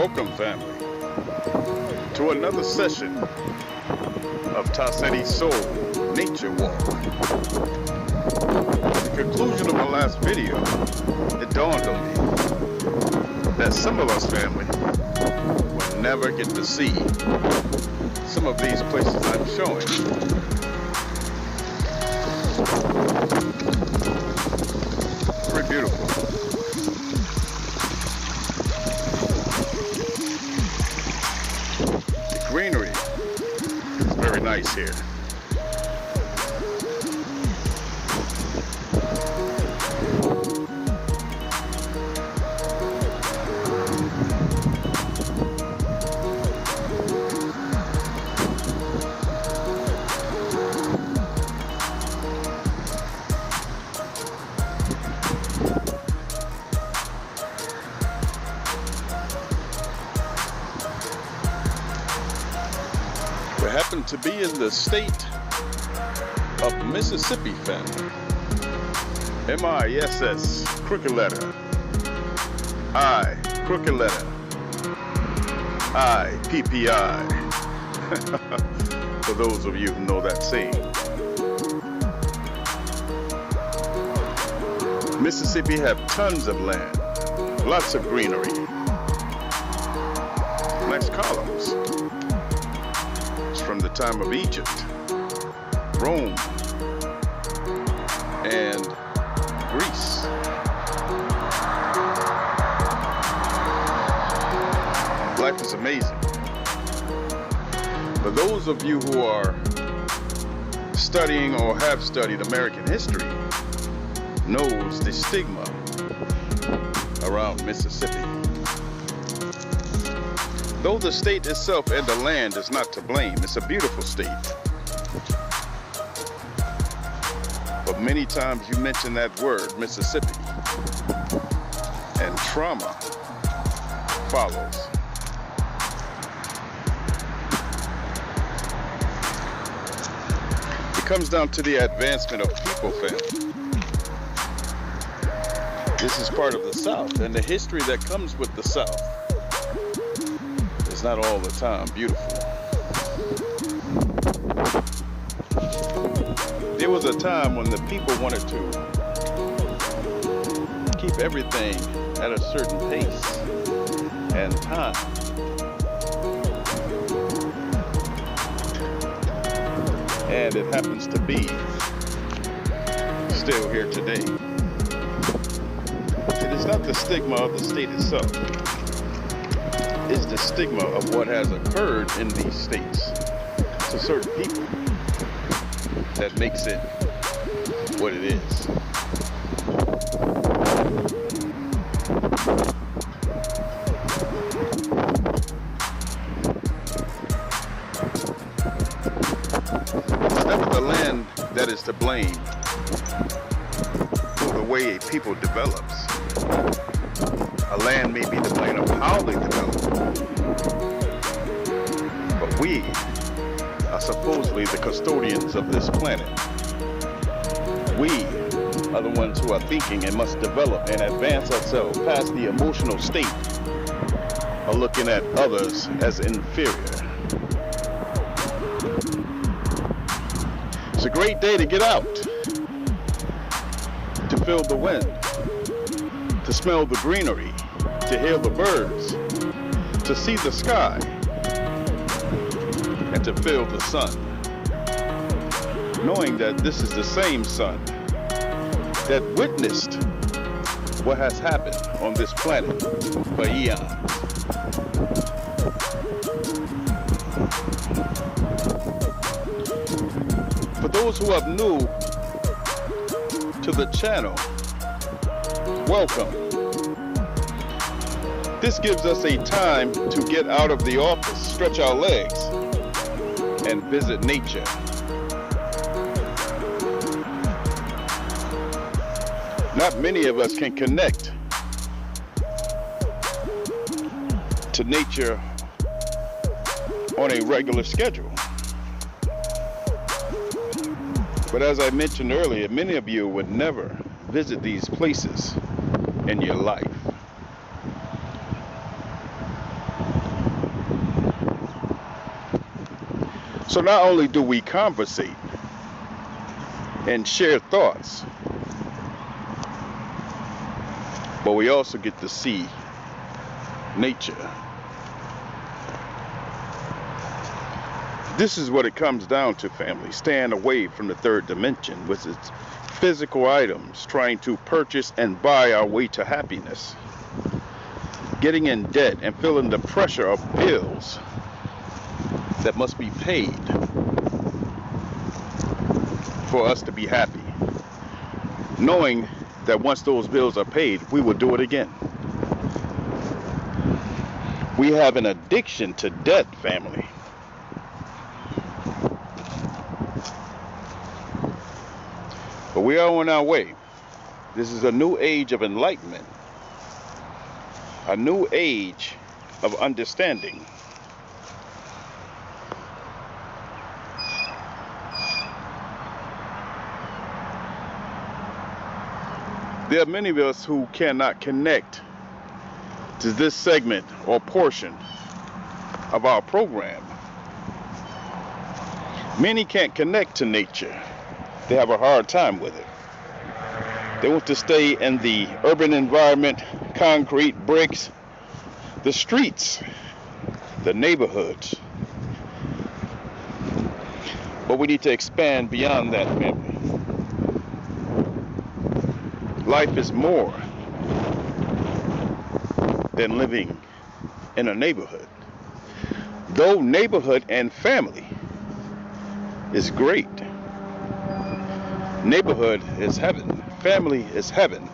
Welcome, family, to another session of Pjtaseti Soul Nature Walk. At the conclusion of my last video, it dawned on me that some of us, family, will never get to see some of these places I'm showing. Very beautiful. Greenery is very nice here. We happen to be in the state of Mississippi, family. M-I-S-S, crooked letter. I, crooked letter. I, P-P-I. For those of you who know that saying. Mississippi have tons of land, lots of greenery. Nice columns. From the time of Egypt, Rome, and Greece. Life is amazing. For those of you who are studying or have studied American history, knows the stigma around Mississippi. Though the state itself and the land is not to blame, it's a beautiful state. But many times you mention that word, Mississippi, and trauma follows. It comes down to the advancement of people, family. This is part of the South, and the history that comes with the South. It's not all the time beautiful. There was a time when the people wanted to keep everything at a certain pace and time. And it happens to be still here today. It is not the stigma of the state itself. Is the stigma of what has occurred in these states to certain people that makes it what it is. It's never the land that is to blame for the way a people develops. A land may be to blame of how they develop. But we are supposedly the custodians of this planet. We are the ones who are thinking and must develop and advance ourselves past the emotional state of looking at others as inferior. It's a great day to get out, to feel the wind, to smell the greenery, to hear the birds, to see the sky, and to feel the sun. Knowing that this is the same sun that witnessed what has happened on this planet for eons. For those who are new to the channel, welcome. This gives us a time to get out of the office, stretch our legs, and visit nature. Not many of us can connect to nature on a regular schedule. But as I mentioned earlier, many of you would never visit these places in your life. So not only do we conversate and share thoughts, but we also get to see nature. This is what it comes down to, family. Staying away from the third dimension with its physical items, trying to purchase and buy our way to happiness. Getting in debt and feeling the pressure of bills that must be paid for us to be happy. Knowing that once those bills are paid, we will do it again. We have an addiction to debt, family. But we are on our way. This is a new age of enlightenment, a new age of understanding. There are many of us who cannot connect to this segment or portion of our program. Many can't connect to nature. They have a hard time with it. They want to stay in the urban environment, concrete, bricks, the streets, the neighborhoods. But we need to expand beyond that, family. Life is more than living in a neighborhood. Though neighborhood and family is great. Neighborhood is heaven. Family is heaven.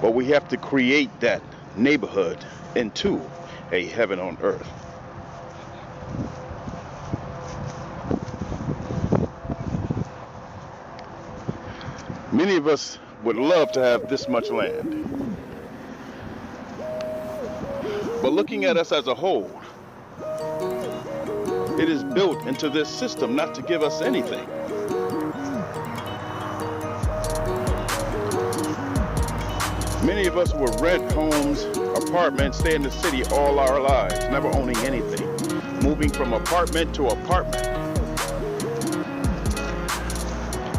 But we have to create that neighborhood into a heaven on earth. Many of us would love to have this much land. But looking at us as a whole, it is built into this system not to give us anything. Many of us will rent homes, apartments, stay in the city all our lives, never owning anything, moving from apartment to apartment,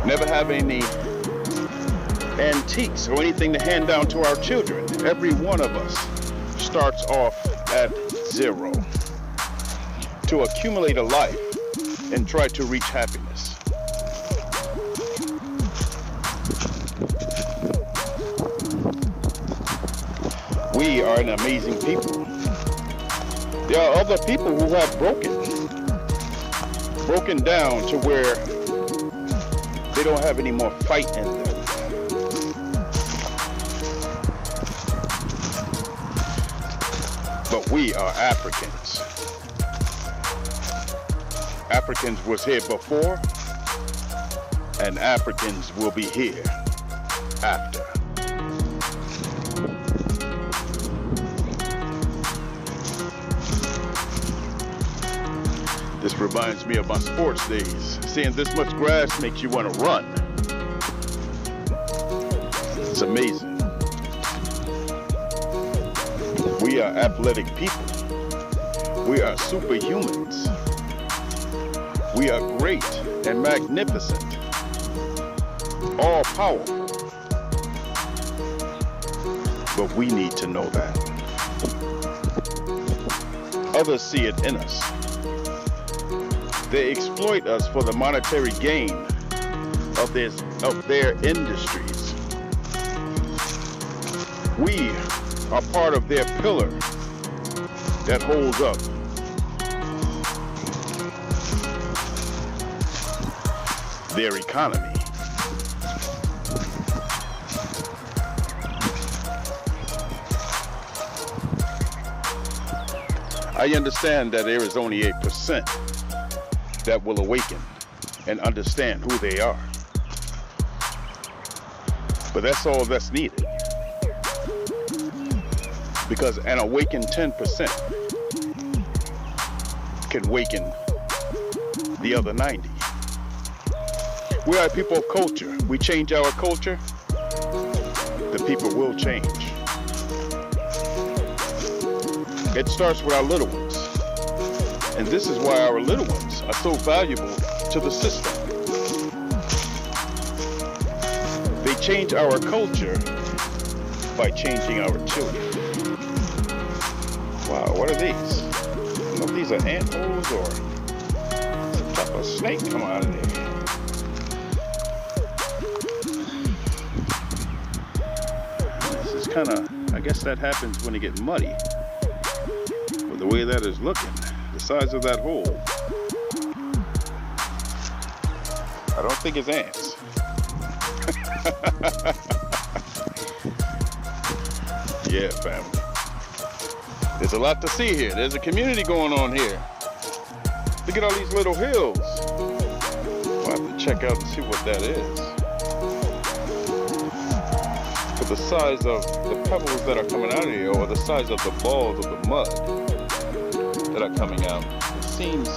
never having any antiques or anything to hand down to our children. Every one of us starts off at zero to accumulate a life and try to reach happiness. We are an amazing people. There are other people who have broken down to where they don't have any more fight in them. But we are Africans. Africans was here before, and Africans will be here after. This reminds me of my sports days. Seeing this much grass makes you want to run. It's amazing. We are athletic people. We are superhumans. We are great and magnificent. All powerful. But we need to know that. Others see it in us. They exploit us for the monetary gain of their industries. We are part of their pillar that holds up their economy. I understand that there is only 8% that will awaken and understand who they are. But that's all that's needed. Because an awakened 10% can awaken the other 90. We are people of culture. We change our culture, the people will change. It starts with our little ones. And this is why our little ones are so valuable to the system. They change our culture by changing our children. Wow, what are these? I don't know if these are ant holes or some type of snake come out of there. This is kind of, I guess that happens when it gets muddy. But the way that is looking, the size of that hole, I don't think it's ants. Yeah, family. There's a lot to see here. There's a community going on here. Look at all these little hills. I'll have to check out and see what that is. But the size of the pebbles that are coming out of here, or the size of the balls of the mud that are coming out, it seems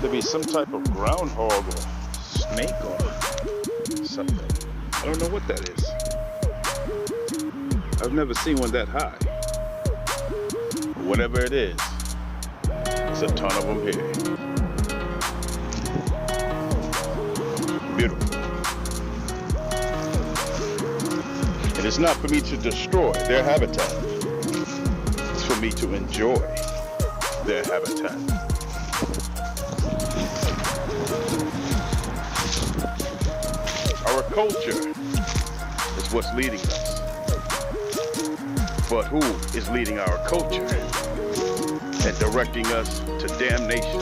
to be some type of groundhog or snake or something. I don't know what that is. I've never seen one that high. Whatever it is, there's a ton of them here. Beautiful. And it's not for me to destroy their habitat. It's for me to enjoy their habitat. Our culture is what's leading us. But who is leading our culture and directing us to damnation?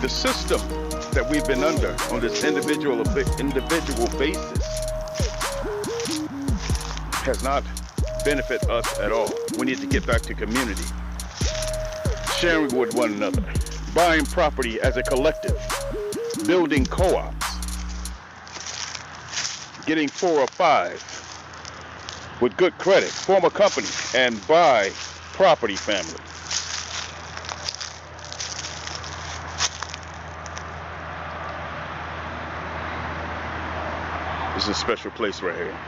The system that we've been under on this individual basis has not benefited us at all. We need to get back to community, sharing with one another, buying property as a collective, building co-ops, getting 4 or 5 with good credit, form a company and buy property, family. This is a special place right here.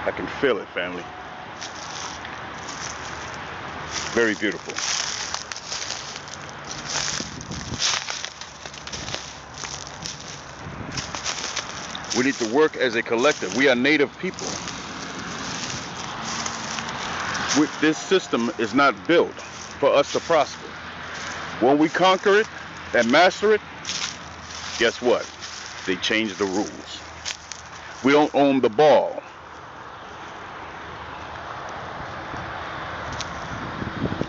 I can feel it, family. Very beautiful. We need to work as a collective. We are native people. This system is not built for us to prosper. When we conquer it and master it, guess what? They change the rules. We don't own the ball.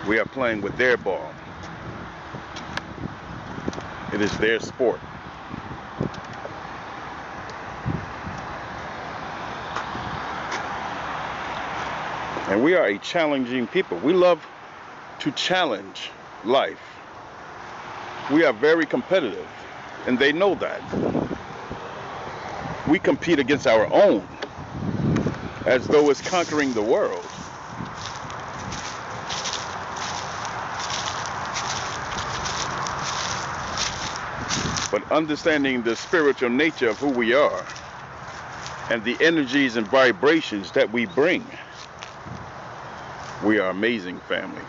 We are playing with their ball. It is their sport. And we are a challenging people. We love to challenge life. We are very competitive, and they know that. We compete against our own as though it's conquering the world. But understanding the spiritual nature of who we are and the energies and vibrations that we bring, we are amazing, family.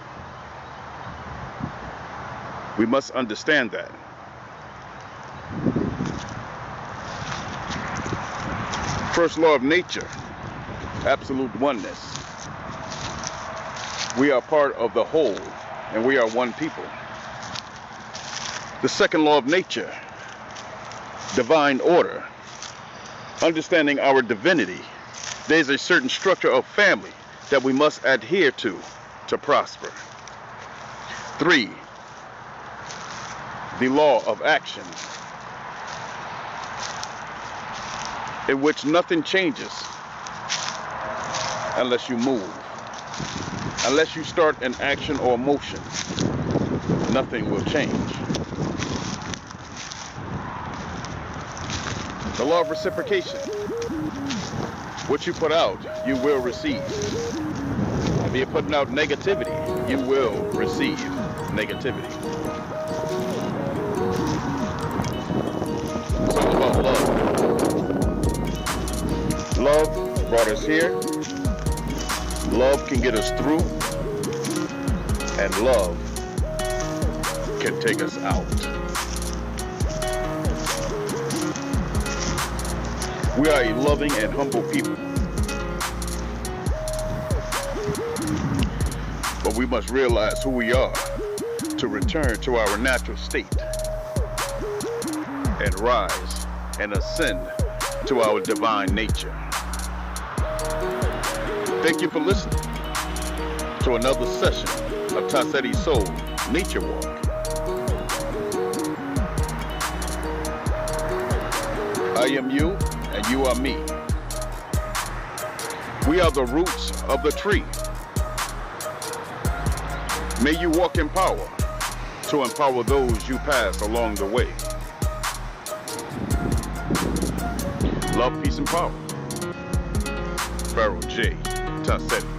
We must understand that. First law of nature, absolute oneness. We are part of the whole, and we are one people. The second law of nature, divine order. Understanding our divinity, there's a certain structure of family that we must adhere to prosper. 3, the law of action, in which nothing changes unless you move. Unless you start an action or motion, nothing will change. The law of reciprocation. What you put out, you will receive. If you're putting out negativity, you will receive negativity. It's all about love. Love brought us here. Love can get us through, and love can take us out. We are a loving and humble people, but we must realize who we are to return to our natural state and rise and ascend to our divine nature. Thank you for listening to another session of Taseti Soul Nature Walk. I am you, and you are me. We are the roots of the tree. May you walk in power to empower those you pass along the way. Love, peace, and power. Pharaohjtaseti.